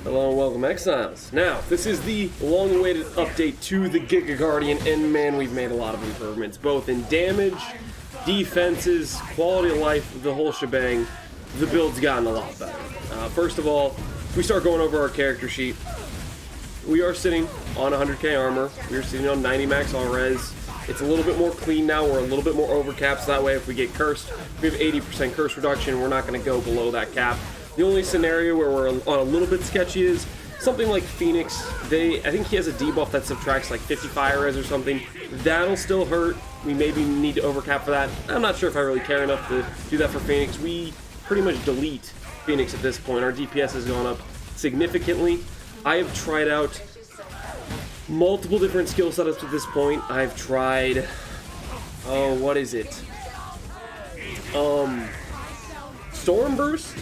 Hello and welcome, Exiles. Now, this is the long-awaited update to the GIGA Guardian, and man, we've made a lot of improvements, both in damage, defenses, quality of life, the whole shebang. The build's gotten a lot better. First of all, if we start going over our character sheet, we are sitting on 100k armor, we are sitting on 90 max all-res. It's a little bit more clean now, we're a little bit more overcapped, so that way if we get cursed, we have 80% curse reduction, we're not going to go below that cap. The only scenario where we're on a little bit sketchy is something like Phoenix. I think he has a debuff that subtracts like 50 fire res or something. That'll still hurt. We maybe need to overcap for that. I'm not sure if I really care enough to do that for Phoenix. We pretty much delete Phoenix at this point. Our DPS has gone up significantly. I have tried out multiple different skill setups at this point. I've tried, oh, what is it? Storm Burst,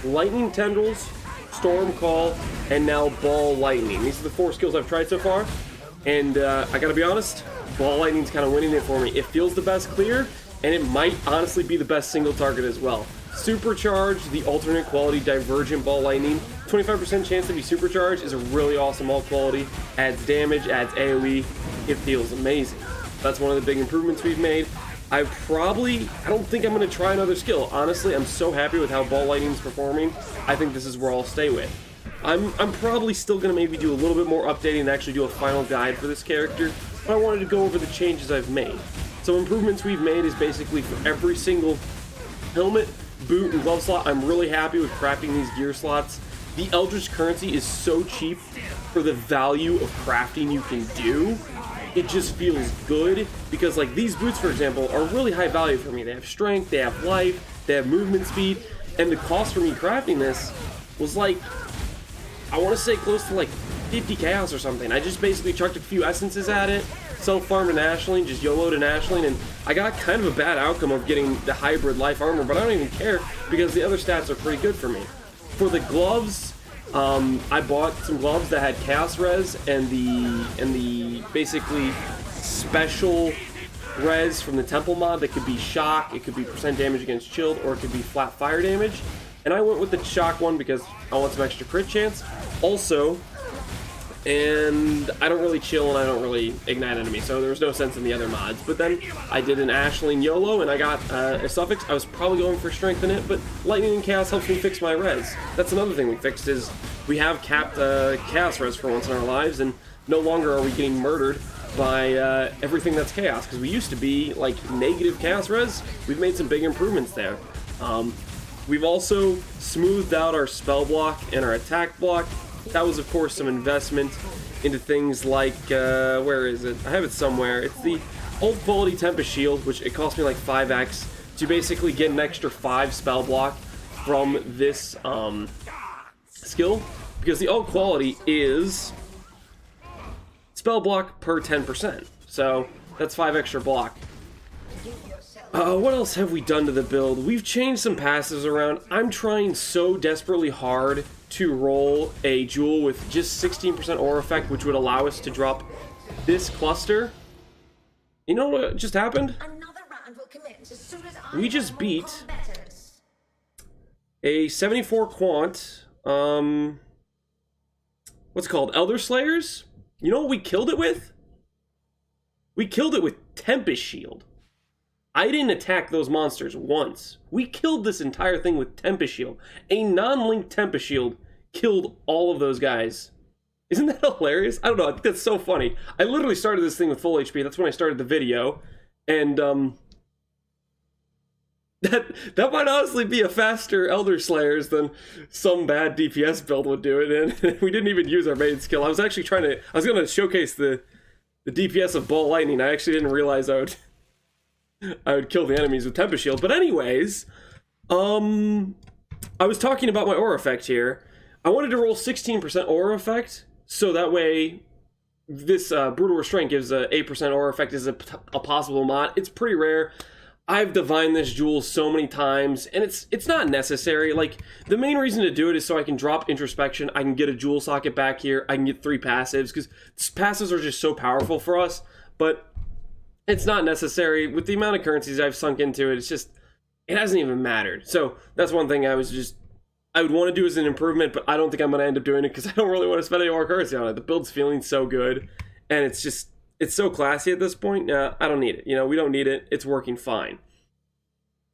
Lightning Tendrils, Storm Call, and now Ball Lightning. These are the 4 skills I've tried so far, and I gotta be honest, Ball Lightning's kind of winning it for me. It feels the best clear, and it might honestly be the best single target as well. Supercharged, the alternate quality Divergent Ball Lightning, 25% chance to be supercharged is a really awesome alt quality. Adds damage, adds AoE, it feels amazing. That's one of the big improvements we've made. I don't think I'm going to try another skill. Honestly, I'm so happy with how Ball Lightning's performing. I think this is where I'll stay with. I'm probably still going to maybe do a little bit more updating and actually do a final guide for this character, but I wanted to go over the changes I've made. So improvements we've made is basically for every single helmet, boot, and glove slot. I'm really happy with crafting these gear slots. The Eldritch currency is so cheap for the value of crafting you can do. It just feels good because, like, these boots, for example, are really high value for me. They have strength, they have life, they have movement speed, and the cost for me crafting this was like, I want to say close to like 50 chaos or something. I just basically chucked a few essences at it, self-farmed an Ashling, just YOLO'd an Ashling, and I got kind of a bad outcome of getting the hybrid life armor, but I don't even care because the other stats are pretty good for me. For the gloves, I bought some gloves that had chaos res and the basically special res from the temple mod that could be shock, it could be percent damage against chilled, or it could be flat fire damage. And I went with the shock one because I want some extra crit chance. Also, and I don't really chill and I don't really ignite enemies, so there's no sense in the other mods. But then I did an Ashling YOLO and I got a suffix. I was probably going for strength in it, but Lightning and Chaos helps me fix my res. That's another thing we fixed is we have capped Chaos res for once in our lives, and no longer are we getting murdered by everything that's Chaos, because we used to be like negative Chaos res. We've made some big improvements there. We've also smoothed out our spell block and our attack block. That was, of course, some investment into things like, where is it? I have it somewhere. It's the old quality Tempest shield, which it cost me like 5x to basically get an extra 5 spell block from this skill, because the old quality is spell block per 10%. So that's 5 extra block. What else have we done to the build? We've changed some passives around. I'm trying so desperately hard to roll a jewel with just 16% aura effect, which would allow us to drop this cluster. You know what just happened? We just beat a 74 quant, what's it called? ElderSlayers? You know what we killed it with? We killed it with Tempest Shield. I didn't attack those monsters once. We killed this entire thing with Tempest Shield. A non-linked Tempest Shield killed all of those guys. Isn't that hilarious? I don't know, I think that's so funny. I literally started this thing with full HP. That's when I started the video. And, that might honestly be a faster ElderSlayers than some bad DPS build would do it in. We didn't even use our main skill. I was actually I was going to showcase the DPS of Ball Lightning. I actually didn't realize I would kill the enemies with Tempest Shield. But anyways, I was talking about my aura effect here. I wanted to roll 16% aura effect, so that way this Brutal Restraint gives a 8% aura effect as a possible mod. It's pretty rare. I've divined this jewel so many times, and it's not necessary. Like, the main reason to do it is so I can drop Introspection, I can get a jewel socket back here, I can get 3 passives, because passives are just so powerful for us, but it's not necessary. With the amount of currencies I've sunk into it, it hasn't even mattered. So that's one thing I was just I would want to do as an improvement, but I don't think I'm going to end up doing it because I don't really want to spend any more currency on it. The build's feeling so good, and it's so classy at this point. Nah, I don't need it. You know, we don't need it. It's working fine.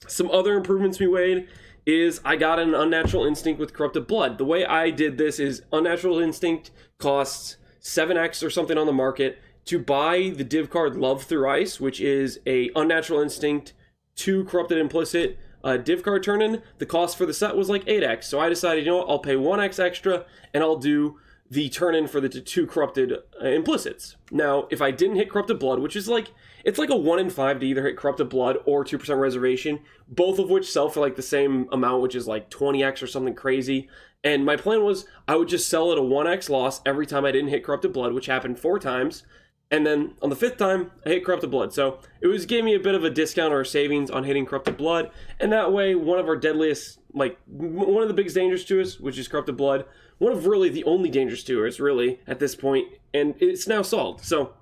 Some other improvements we made is I got an Unnatural Instinct with Corrupted Blood. The way I did this is Unnatural Instinct costs 7x or something on the market to buy the div card Love Through Ice, which is a Unnatural Instinct 2 Corrupted Implicit div card turn-in. The cost for the set was like 8x, so I decided, you know what, I'll pay 1x extra, and I'll do the turn-in for the 2 Corrupted Implicits. Now, if I didn't hit Corrupted Blood, which is like, it's like a 1 in 5 to either hit Corrupted Blood or 2% Reservation, both of which sell for like the same amount, which is like 20x or something crazy. And my plan was I would just sell at a 1x loss every time I didn't hit Corrupted Blood, which happened 4 times. And then on the 5th time, I hit Corrupted Blood. So it gave me a bit of a discount or a savings on hitting Corrupted Blood. And that way, one of our deadliest, like, one of the biggest dangers to us, which is Corrupted Blood, one of really the only dangers to us, really, at this point, and it's now solved. So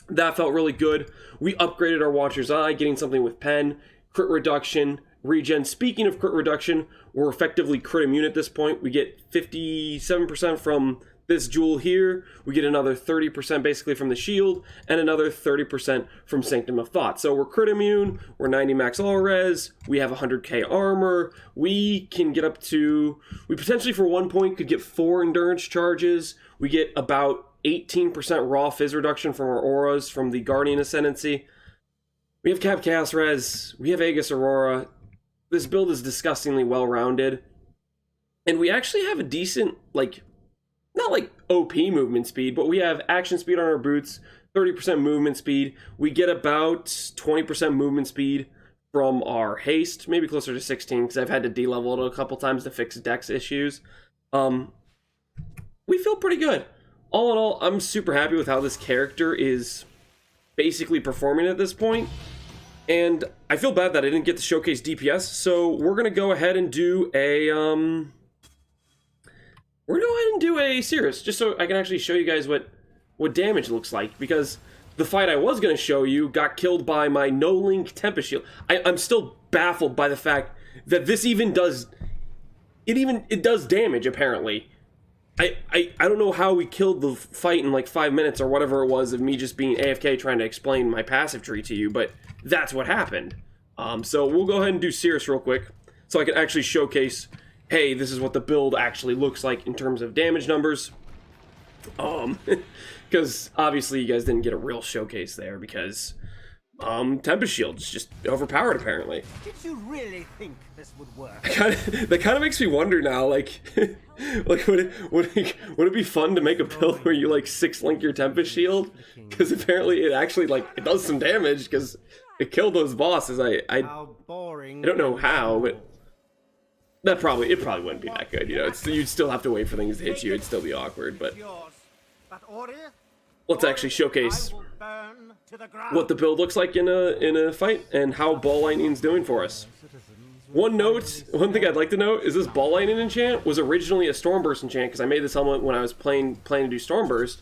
that felt really good. We upgraded our Watcher's Eye, getting something with Pen, crit reduction, regen. Speaking of crit reduction, we're effectively crit immune at this point. We get 57% from this jewel here. We get another 30% basically from the shield, and another 30% from Sanctum of Thought. So we're crit immune, we're 90 max all res, we have 100k armor, we can get up to, we potentially for 1 point could get 4 endurance charges, we get about 18% raw fizz reduction from our auras from the Guardian Ascendancy. We have Cap Chaos Res, we have Aegis Aurora. This build is disgustingly well-rounded. And we actually have a decent, like, not like OP movement speed, but we have action speed on our boots, 30% movement speed. We get about 20% movement speed from our haste, maybe closer to 16, because I've had to de-level it a couple times to fix dex issues. We feel pretty good. All in all, I'm super happy with how this character is basically performing at this point. And I feel bad that I didn't get to showcase DPS, so we're going to go ahead and do a... We're going to go ahead and do a Sirus, just so I can actually show you guys what damage looks like, because the fight I was going to show you got killed by my no-link Tempest shield. I'm still baffled by the fact that this even does... It does damage, apparently. I don't know how we killed the fight in like 5 minutes or whatever it was of me just being AFK trying to explain my passive tree to you, but that's what happened. So we'll go ahead and do Sirus real quick, so I can actually showcase, hey, this is what the build actually looks like in terms of damage numbers. Because obviously you guys didn't get a real showcase there because Tempest Shield's just overpowered apparently. Did you really think this would work? That kind of makes me wonder now, like, like would it be fun to make a build where you like 6-link your Tempest Shield? Because apparently it actually like it does some damage because it killed those bosses. I don't know how, but it probably wouldn't be that good. You know, you'd still have to wait for things to hit you. It'd still be awkward, but let's actually showcase what the build looks like in a fight and how Ball Lightning's doing for us. One thing I'd like to note is this Ball Lightning enchant was originally a Stormburst enchant because I made this helmet when I was planning to do Stormburst,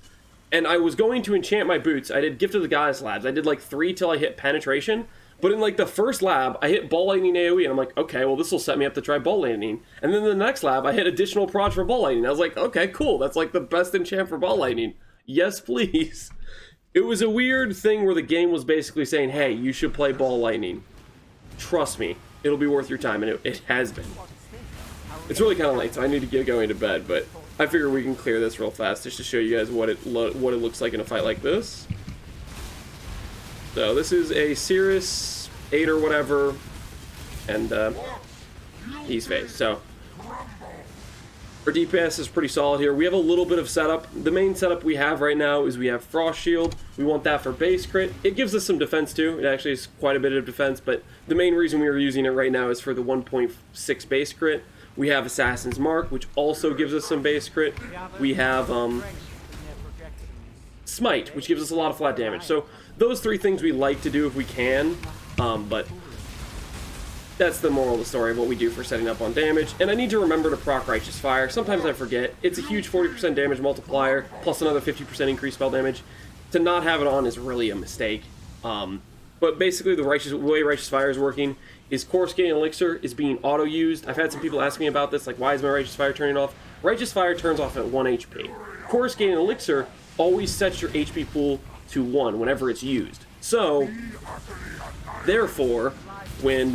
and I was going to enchant my boots. I did Gift of the Goddess labs. I did like 3 till I hit Penetration, but in like the first lab, I hit Ball Lightning AoE, and I'm like, okay, well this will set me up to try Ball Lightning. And then the next lab, I hit additional prod for Ball Lightning. I was like, okay, cool, that's like the best enchant for Ball Lightning. Yes, please. It was a weird thing where the game was basically saying, hey, you should play Ball Lightning. Trust me, it'll be worth your time, and it has been. It's really kind of late, so I need to get going to bed, but I figure we can clear this real fast just to show you guys what it looks like in a fight like this. So this is a Sirus 8 or whatever, and he's phased. So our DPS is pretty solid here. We have a little bit of setup. The main setup we have right now is we have Frost Shield. We want that for base crit. It gives us some defense too. It actually is quite a bit of defense, but the main reason we are using it right now is for the 1.6 base crit. We have Assassin's Mark, which also gives us some base crit. We have Smite, which gives us a lot of flat damage. So those 3 things we like to do if we can, but that's the moral of the story of what we do for setting up on damage. And I need to remember to proc Righteous Fire. Sometimes I forget. It's a huge 40% damage multiplier, plus another 50% increased spell damage. To not have it on is really a mistake. But basically, the way Righteous Fire is working is Coruscating Elixir is being auto-used. I've had some people ask me about this, like, why is my Righteous Fire turning off? Righteous Fire turns off at 1 HP. Coruscating Elixir always sets your HP pool to 1 whenever it's used. So, therefore, when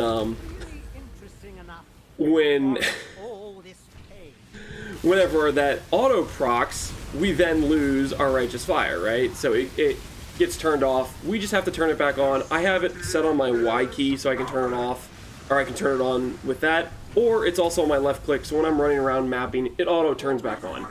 whenever that auto procs, we then lose our Righteous Fire, right? So it gets turned off. We just have to turn it back on. I have it set on my Y key so I can turn it off, or I can turn it on with that, or it's also on my left click, so when I'm running around mapping, it auto turns back on.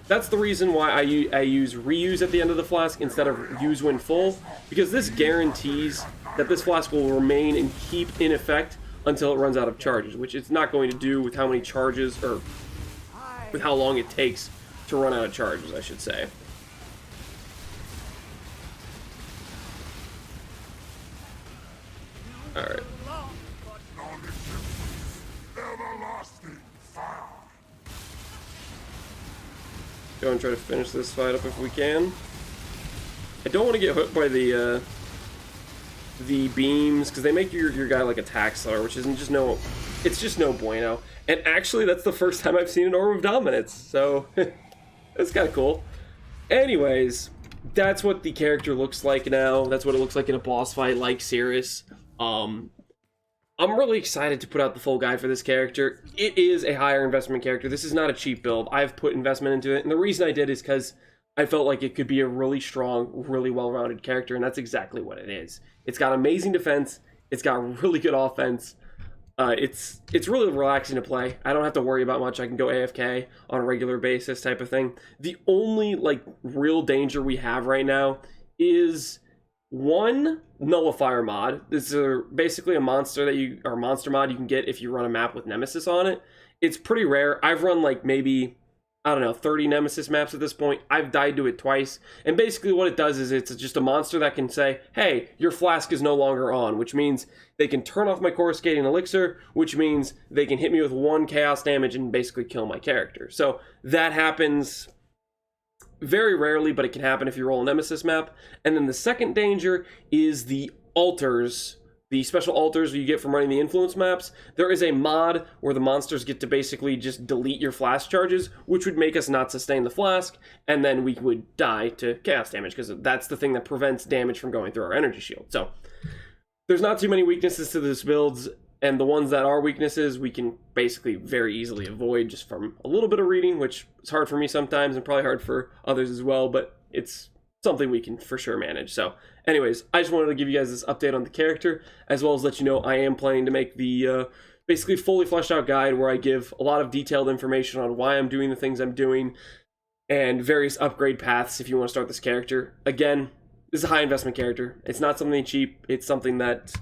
That's the reason why I use reuse at the end of the flask instead of use when full, because this guarantees that this flask will remain and keep in effect until it runs out of charges, which it's not going to do with how many charges, or with how long it takes to run out of charges, I should say. Alright. Go and try to finish this fight up if we can. I don't want to get hit by the beams, because they make your guy like a taxler, which isn't just no, it's just no bueno. And actually, that's the first time I've seen an Orb of Dominance, so that's kind of cool. Anyways, that's what the character looks like now. That's what it looks like in a boss fight like Sirus. I'm really excited to put out the full guide for this character. It is a higher investment character. This is not a cheap build. I've put investment into it, and the reason I did is because I felt like it could be a really strong, really well-rounded character, and that's exactly what it is. It's got amazing defense. It's got really good offense. It's really relaxing to play. I don't have to worry about much. I can go AFK on a regular basis type of thing. The only, like, real danger we have right now is one nullifier mod. This is basically a monster monster mod you can get if you run a map with Nemesis on it. It's pretty rare. I've run like maybe, I don't know, 30 Nemesis maps at this point. I've died to it twice. And basically what it does is it's just a monster that can say, hey, your flask is no longer on, which means they can turn off my Coruscating Elixir, which means they can hit me with 1 chaos damage and basically kill my character. So that happens very rarely, but it can happen if you roll a Nemesis map. And then the second danger is the altars, the special altars you get from running the influence maps. There is a mod where the monsters get to basically just delete your flask charges, which would make us not sustain the flask, and then we would die to chaos damage, because that's the thing that prevents damage from going through our energy shield. So there's not too many weaknesses to this build, and the ones that are weaknesses we can basically very easily avoid just from a little bit of reading, which is hard for me sometimes and probably hard for others as well, but it's something we can for sure manage. So anyways, I just wanted to give you guys this update on the character, as well as let you know I am planning to make the basically fully fleshed out guide where I give a lot of detailed information on why I'm doing the things I'm doing and various upgrade paths if you want to start this character. Again, this is a high investment character. It's not something cheap. It's something that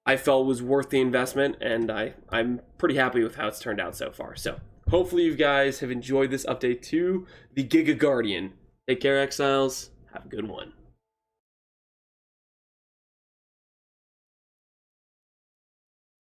I felt was worth the investment, and I'm pretty happy with how it's turned out so far. So hopefully you guys have enjoyed this update to the GIGA Guardian. Take care, Exiles. Have a good one.